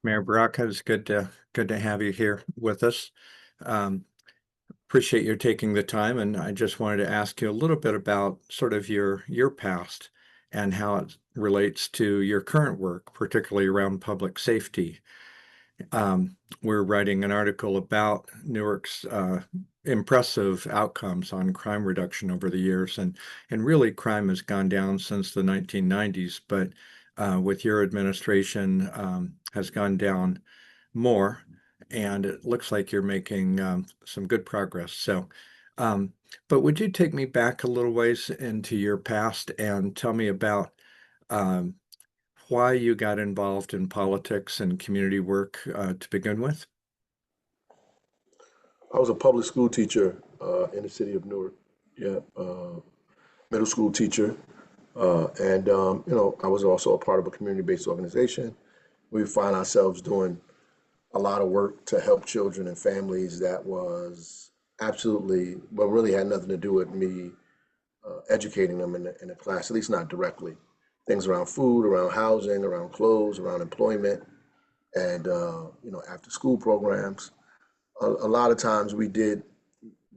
Mayor Baraka, it's good to have you here with us. Um, Appreciate you taking the time, and I just wanted to ask you a little bit about sort of your past and how it relates to your current work, particularly around public safety. We're writing an article about Newark's impressive outcomes on crime reduction over the years, and really crime has gone down since the 1990s, but with your administration has gone down more, and it looks like you're making some good progress. Um, but would you take me back a little ways into your past and tell me about um, why you got involved in politics and community work to begin with? I was a public school teacher in the city of Newark. Yeah, middle school teacher, and I was also a part of a community-based organization. We find ourselves doing a lot of work to help children and families that was absolutely, but really had nothing to do with me educating them in the class, at least not directly. Things around food, around housing, around clothes, around employment, and after school programs. A lot of times we did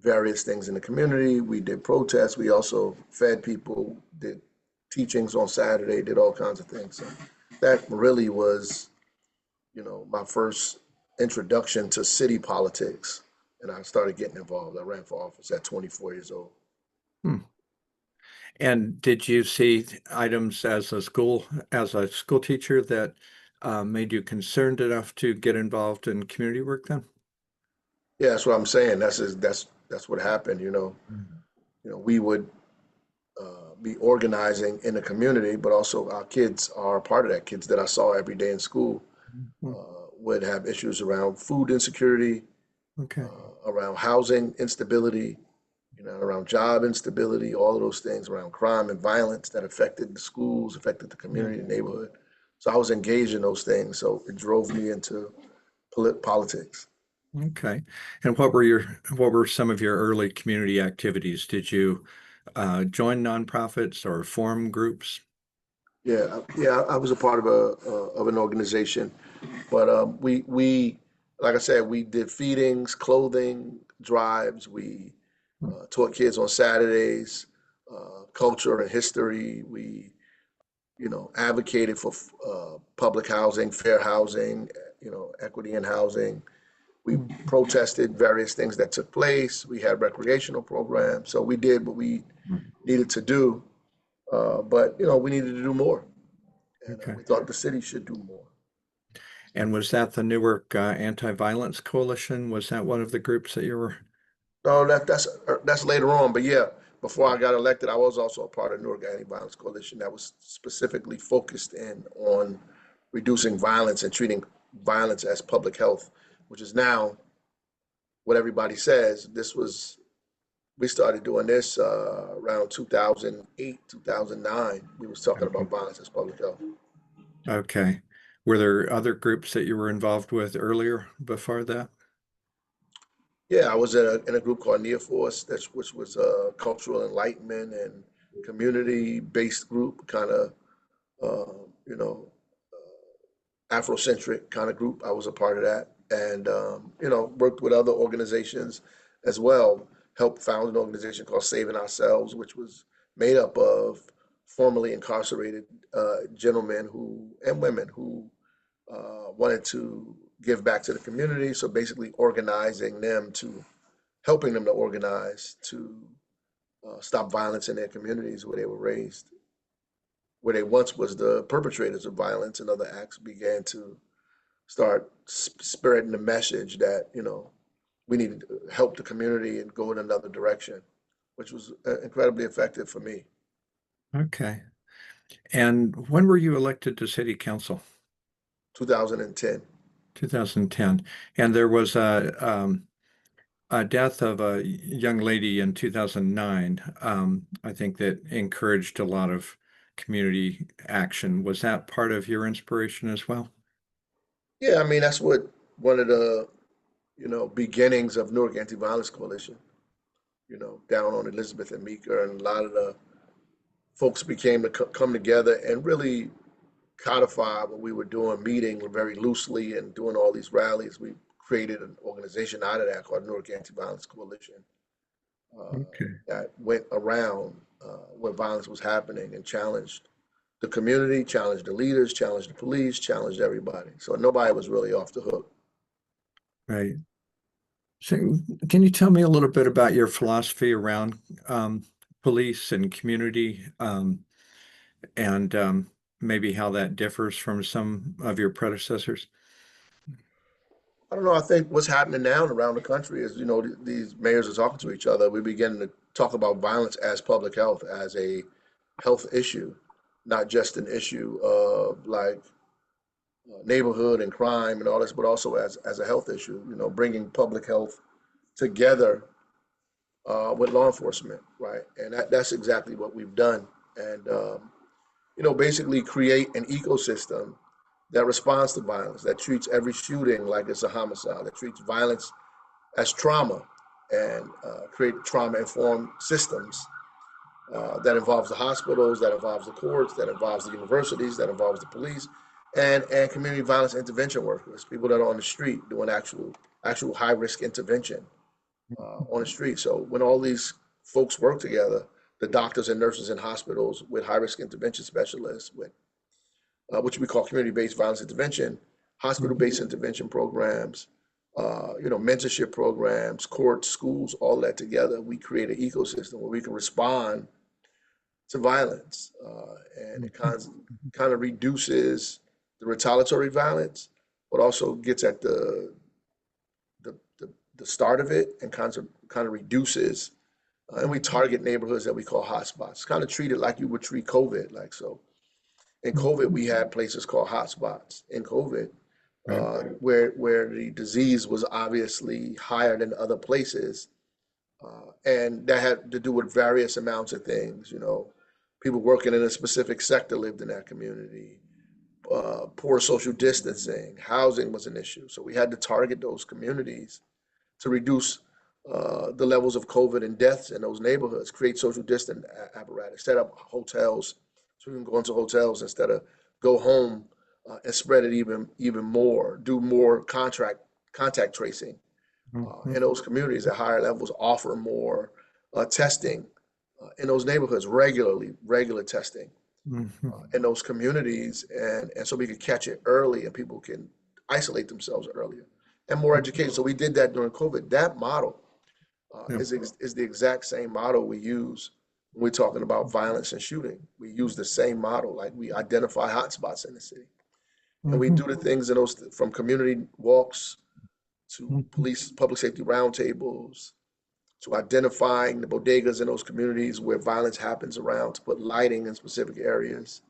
various things in the community. We did protests. We also fed people, did teachings on Saturday, did all kinds of things. So that really was, my first introduction to city politics. And I started getting involved. I ran for office at 24 years old. Hmm. And did you see items as a school teacher that made you concerned enough to get involved in community work then? Yeah, that's what I'm saying. That's what happened. We would be organizing in the community, but also our kids are a part of that. Kids that I saw every day in school Mhm. would have issues around food insecurity, Okay. around housing instability, around job instability, all of those things around crime and violence that affected the schools, affected the Yeah. community, the neighborhood. So I was engaged in those things. So it drove me into politics. Okay. And what were some of your early community activities? Did you join nonprofits or form groups? Yeah. I was a part of an organization, but we like I said, we did feedings, clothing drives. We taught kids on Saturdays, culture and history. We advocated for public housing, fair housing, equity in housing. We protested various things that took place. We had recreational programs. So we did what we needed to do, but we needed to do more, and Okay. we thought the city should do more. And was that the Newark Anti-Violence Coalition? Was that one of the groups that you were? No, that's later on, but yeah, before I got elected, I was also a part of Newark Anti-Violence Coalition that was specifically focused in on reducing violence and treating violence as public health, which is now what everybody says. We started doing this around 2008, 2009. We was talking Okay. about violence as public health. Okay. Were there other groups that you were involved with earlier before that? Yeah, I was in a group called Near Force, which was a cultural enlightenment and community-based group, kind of, uh, you know, Afrocentric kind of group. I was a part of that, and worked with other organizations as well. Helped found an organization called Saving Ourselves, which was made up of formerly incarcerated gentlemen who and women who wanted to give back to the community. So basically, organizing them to helping them to organize to stop violence in their communities where they were raised, where they once was the perpetrators of violence and other acts, began to start spreading the message that we need to help the community and go in another direction, which was incredibly effective for me. Okay. And when were you elected to city council? 2010. 2010. And there was a death of a young lady in 2009, I think that encouraged a lot of community action. Was that part of your inspiration as well? Yeah, I mean that's what one of the beginnings of Newark Anti-Violence Coalition. Down on Elizabeth and Meeker, and a lot of the folks became to come together and really codify what we were doing, meeting very loosely and doing all these rallies. We created an organization out of that called Newark Anti-Violence Coalition uh, Okay. that went around where violence was happening and challenged the community, challenged the leaders, challenged the police, challenged everybody. So nobody was really off the hook. Right. So can you tell me a little bit about your philosophy around police and community and maybe how that differs from some of your predecessors? I don't know. I think what's happening now around the country is, these mayors are talking to each other. We begin to talk about violence as public health, as a health issue, not just an issue of like neighborhood and crime and all this, but also as a health issue. Bringing public health together with law enforcement, right? And that's exactly what we've done. And basically create an ecosystem that responds to violence, that treats every shooting like it's a homicide, that treats violence as trauma, and create trauma-informed systems that involves the hospitals, that involves the courts, that involves the universities, that involves the police, and community violence intervention workers, people that are on the street doing actual high risk intervention on the street. So when all these folks work together, the doctors and nurses in hospitals with high risk intervention specialists, with which we call community-based violence intervention, hospital-based intervention programs, mentorship programs, courts, schools, all that together, we create an ecosystem where we can respond to violence, and it kind of reduces the retaliatory violence, but also gets at the, the, the start of it and kind of reduces. And we target neighborhoods that we call hotspots. Kind of treat it like you would treat COVID, like so. In COVID, we had places called hotspots in COVID, Right. where the disease was obviously higher than other places, and that had to do with various amounts of things. People working in a specific sector lived in that community. Poor social distancing, housing was an issue, so we had to target those communities to reduce the levels of COVID and deaths in those neighborhoods, create social distance apparatus, set up hotels so we can go into hotels instead of go home and spread it even more, do more contact tracing in Mhm. those communities at higher levels, offer more testing in those neighborhoods regular testing Mhm. in those communities, and so we could catch it early and people can isolate themselves earlier and more education. So we did that during COVID. That model Yeah. is the exact same model we use when we're talking about violence and shooting. We use the same model, like we identify hotspots in the city, and we Mhm. do the things in those from community walks to Mhm. police public safety roundtables to identifying the bodegas in those communities where violence happens around to put lighting in specific areas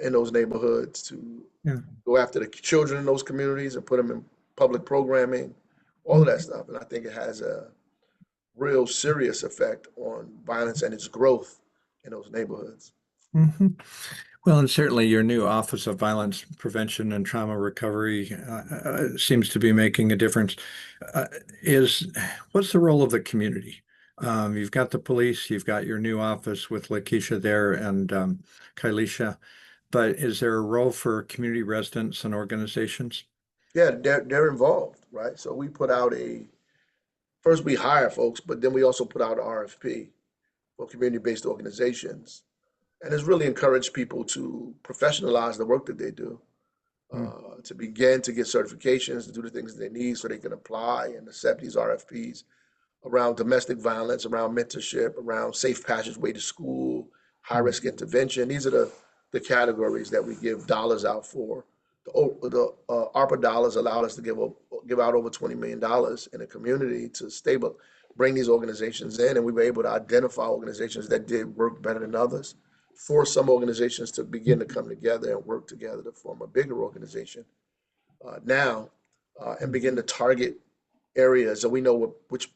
in those neighborhoods to Yeah. go after the children in those communities and put them in public programming, all of that Mhm. stuff. And I think it has a real serious effect on violence and its growth in those neighborhoods. Mhm. Well, and certainly your new Office of Violence Prevention and Trauma Recovery seems to be making a difference. Uh, is what's the role of the community? You've got the police, you've got your new office with Lakeisha there and Kailisha, but is there a role for community residents and organizations? Yeah, they're involved, right? So we put out a first we hire folks, but then we also put out an RFP for community-based organizations, and it's really encouraged people to professionalize the work that they do, Mm, to begin to get certifications, to do the things that they need so they can apply and accept these RFPs around domestic violence, around mentorship, around safe passageway to school, high mm, risk intervention. These are the categories that we give dollars out for. The ARPA dollars allowed us to give out over $20 million in a community to bring these organizations in, and we were able to identify organizations that did work better than others, force some organizations to begin to come together and work together to form a bigger organization now, and begin to target areas, so we know which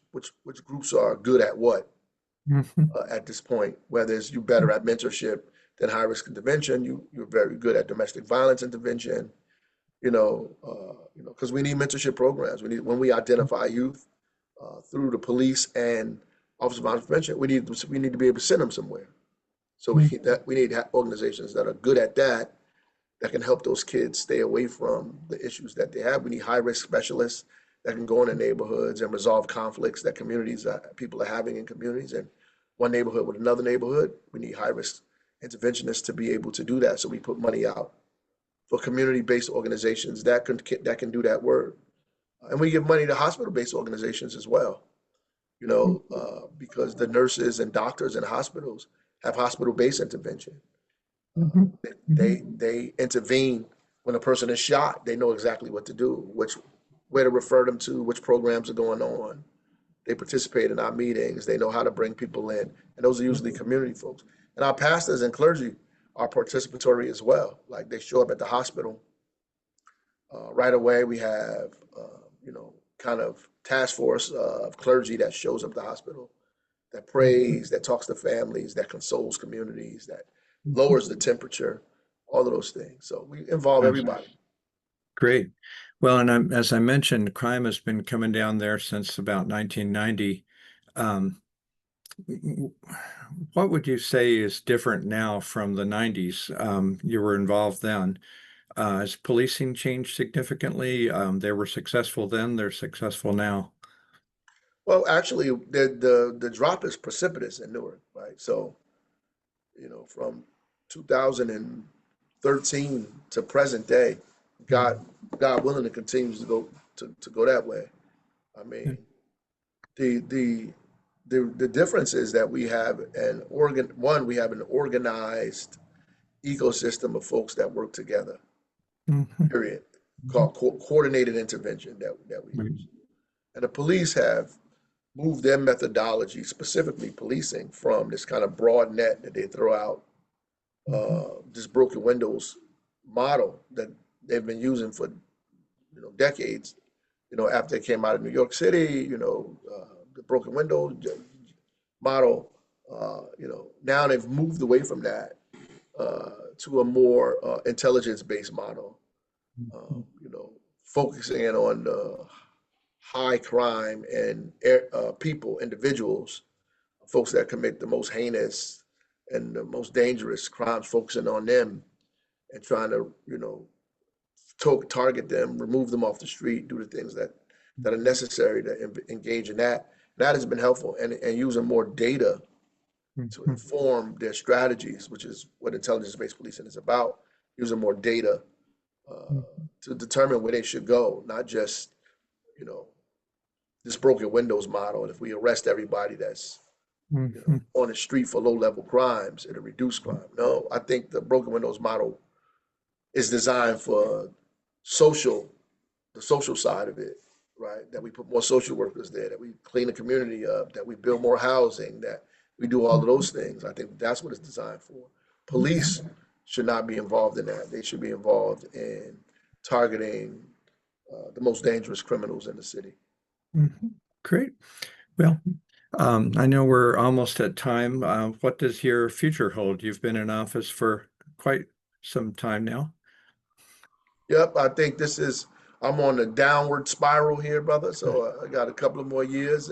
groups are good at what mhm, at this point. Whether it's you better at mentorship than high risk intervention, you're very good at domestic violence intervention. Because we need mentorship programs. We need when we identify youth through the police and Office of Violence Prevention, we need to be able to send them somewhere. So we mhm, need organizations that are good at that that can help those kids stay away from the issues that they have. We need high risk specialists that can go into neighborhoods and resolve conflicts that people are having in communities. And one neighborhood with another neighborhood, we need high risk interventionists to be able to do that. So we put money out for community based organizations that can do that work. And we give money to hospital based organizations as well, because the nurses and doctors in hospitals have hospital based intervention. Mhm. Mhm. They intervene when a person is shot. They know exactly what to do, where to refer them to, which programs are going on. They participate in our meetings. They know how to bring people in, and those are usually community folks. And our pastors and clergy are participatory as well. Like they show up at the hospital right away. We have kind of task force of clergy that shows up at the hospital, that prays, that talks to families, that consoles communities, that lowers the temperature, all of those things. So we involve That's everybody. great. Well, and as I mentioned, crime has been coming down there since about 1990. Um, what would you say is different now from the 90s? You were involved then. Has policing changed significantly? They were successful then, they're successful now. Well, actually, the drop is precipitous in Newark, right? So, from 2013 to present day, God, God willing, it continues to go that way. I mean, the the the difference is that we have an organized ecosystem of folks that work together, Mhm. period, called coordinated intervention that we use. And the police have moved their methodology, specifically policing, from this kind of broad net that they throw out, Mhm. this broken windows model that they've been using for decades. After they came out of New York City, the broken window model. Now they've moved away from that to a more intelligence-based model. Mhm. Focusing in on high crime and individuals, folks that commit the most heinous and the most dangerous crimes, focusing on them and trying to, target them, remove them off the street, do the things that are necessary to engage in that. That has been helpful, and using more data to Mhm. inform their strategies, which is what intelligence-based policing is about. Using more data uh, Mhm. to determine where they should go, not just you know this broken windows model. And if we arrest everybody that's Mhm. on the street for low-level crimes, it'll reduce crime. No, I think the broken windows model is designed for social, the social side of it, right? That we put more social workers there, that we clean the community up, that we build more housing, that we do all of those things. I think that's what it's designed for. Okay. Police should not be involved in that. They should be involved in targeting the most dangerous criminals in the city. Mhm. Great. Well, I know we're almost at time. What does your future hold? You've been in office for quite some time now. Yep, I think I'm on a downward spiral here, brother. So I got a couple of more years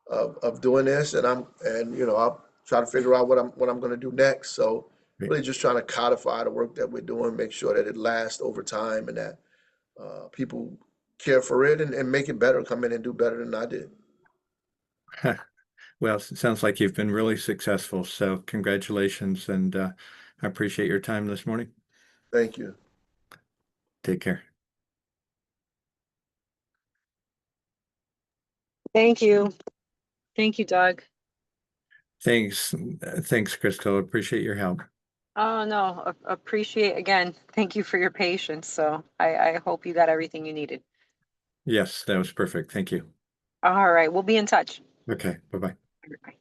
of doing this, and I'll try to figure out what I'm going to do next. So Great. really just trying to codify the work that we're doing, make sure that it lasts over time, and that people care for it and make it better, come in and do better than I did. Well, it sounds like you've been really successful. So congratulations, and I appreciate your time this morning. Thank you. Take care. Thank you. Thank you, Doug. Thanks. Thanks, Crystal. Appreciate your help. Oh, no, appreciate again. Thank you for your patience. So I hope you got everything you needed. Yes, that was perfect. Thank you. All right, we'll be in touch. Okay, bye-bye. Bye.